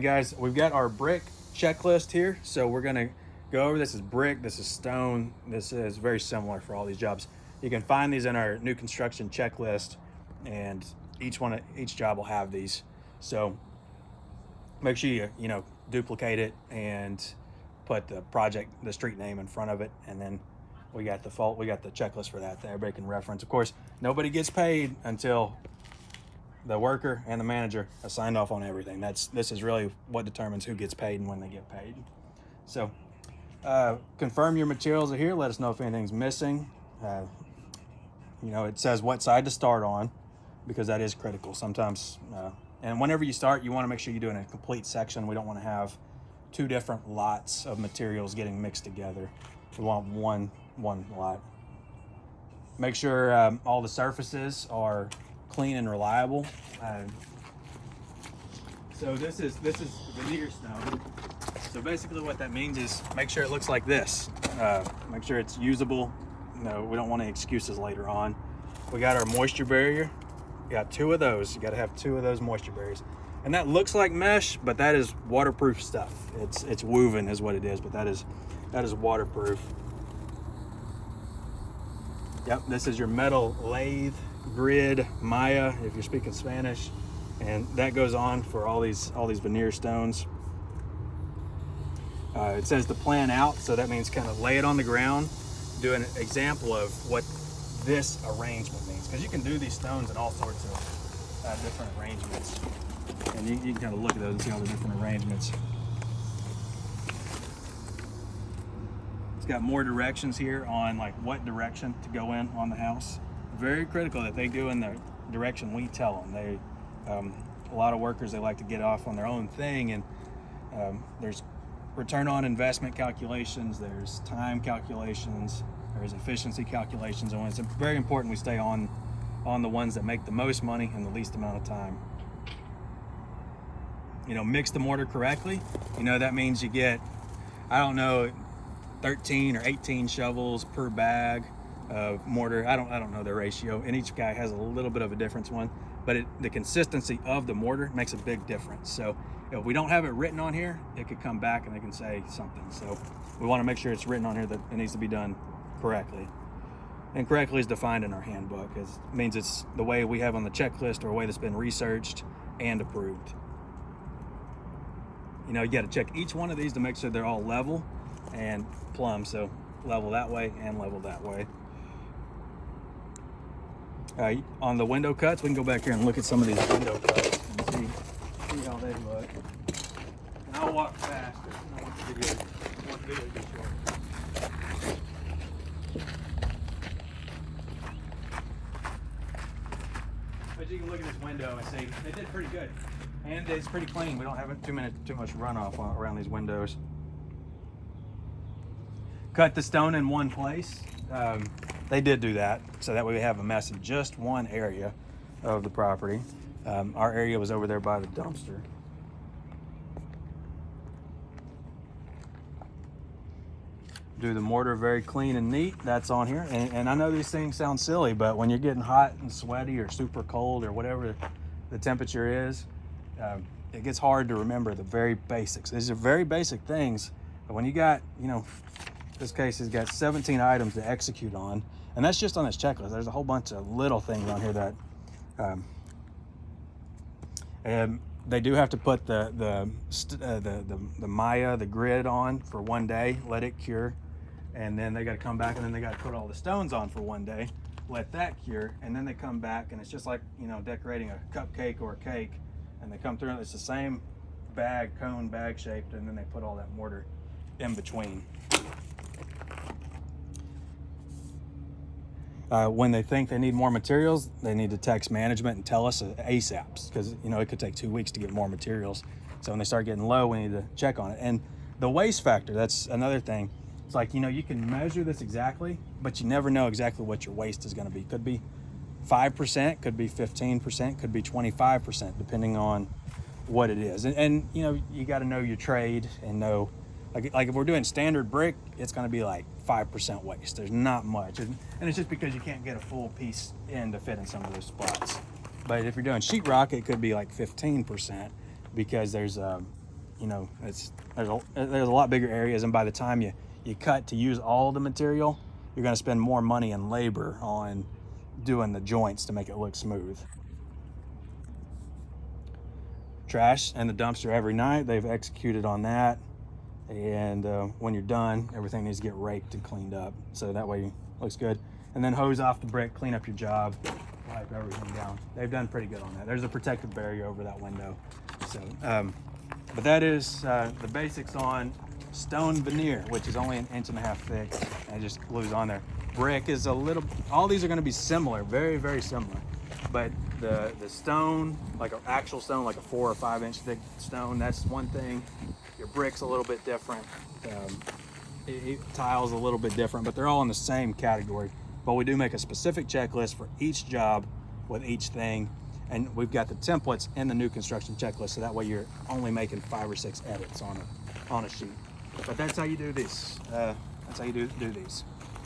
Guys, we've got our brick checklist here. So we're gonna go over this is brick, this is stone, this is very similar for all these jobs. You can find these in our new construction checklist, and each job will have these. So make sure you duplicate it and put the street name in front of it, and then we got the checklist for that everybody can reference. Of course, nobody gets paid until the worker and the manager have signed off on everything. This is really what determines who gets paid and when they get paid. So confirm your materials are here. Let us know if anything's missing. It says what side to start on, because that is critical sometimes. And whenever you start, you want to make sure you're doing a complete section. We don't want to have two different lots of materials getting mixed together. We want one lot. Make sure all the surfaces are clean and reliable. So this is veneer stone. So basically what that means is make sure it looks like this. Make sure it's usable. No, we don't want any excuses later on. We got our moisture barrier. We got two of those. You got to have two of those moisture barriers. And that looks like mesh, but that is waterproof stuff. It's woven is what it is, but that is waterproof. Yep, this is your metal lathe, grid, Maya, if you're speaking Spanish, and that goes on for all these veneer stones. It says to plan out, so that means kind of lay it on the ground. Do an example of what this arrangement means, because you can do these stones in all sorts of different arrangements, and you can kind of look at those and see all the different arrangements. It's got more directions here on like what direction to go in on the house. Very critical that they go in the direction we tell them. A lot of workers, they like to get off on their own thing, and there's return on investment calculations, there's time calculations, there's efficiency calculations, and it's very important we stay on the ones that make the most money in the least amount of time. Mix the mortar correctly. That means you get, 13 or 18 shovels per bag of mortar. I don't know their ratio, and each guy has a little bit of a different one, but the consistency of the mortar makes a big difference. So if we don't have it written on here, it could come back and they can say something. So we want to make sure it's written on here that it needs to be done correctly. And correctly is defined in our handbook. It means it's the way we have on the checklist, or a way that's been researched and approved. You got to check each one of these to make sure they're all level and plumb. So level that way and level that way. On the window cuts, we can go back here and look at some of these window cuts and see how they look. And I'll walk faster. I want the video to be short. But you can look at this window and see they did pretty good, and it's pretty clean. We don't have too much runoff around these windows. Cut the stone in one place. They did do that, so that way we have a mess in just one area of the property. Our area was over there by the dumpster. Do the mortar very clean and neat. That's on here. And I know these things sound silly, but when you're getting hot and sweaty or super cold or whatever the temperature is, it gets hard to remember the very basics. These are very basic things, but when you got, this case has got 17 items to execute on, and that's just on this checklist. There's a whole bunch of little things on here that, and they do have to put the Maya, the grid on for 1 day, let it cure, and then they got to come back and then they got to put all the stones on for 1 day, let that cure, and then they come back, and it's just like decorating a cupcake or a cake, and they come through and it's the same cone bag shaped, and then they put all that mortar in between. When they think they need more materials, they need to text management and tell us ASAP, because it could take 2 weeks to get more materials. So when they start getting low, we need to check on it. And the waste factor, that's another thing. It's like, you can measure this exactly, but you never know exactly what your waste is going to be. Could be 5%, could be 15%, could be 25%, depending on what it is. And you got to know your trade and know, like if we're doing standard brick, it's going to be like 5% waste. There's not much, and it's just because you can't get a full piece in to fit in some of those spots. But if you're doing sheetrock, it could be like 15%, because there's you know, there's a lot bigger areas, and by the time you cut to use all the material, you're going to spend more money and labor on doing the joints to make it look smooth. Trash and the dumpster every night. They've executed on that, and when you're done, everything needs to get raked and cleaned up, so that way it looks good. And then hose off the brick, clean up your job, wipe everything down. They've done pretty good on that. There's a protective barrier over that window. So, but that is the basics on stone veneer, which is only 1.5 inches thick, and it just glues on there. Brick is a little, all these are going to be similar, very, very similar. But the stone, like an actual stone, like a 4 or 5 inch thick stone, that's one thing. Your brick's a little bit different. Tile's a little bit different, but they're all in the same category. But we do make a specific checklist for each job with each thing, and we've got the templates in the new construction checklist, so that way you're only making 5 or 6 edits on a sheet. But that's how you do this. That's how you do these.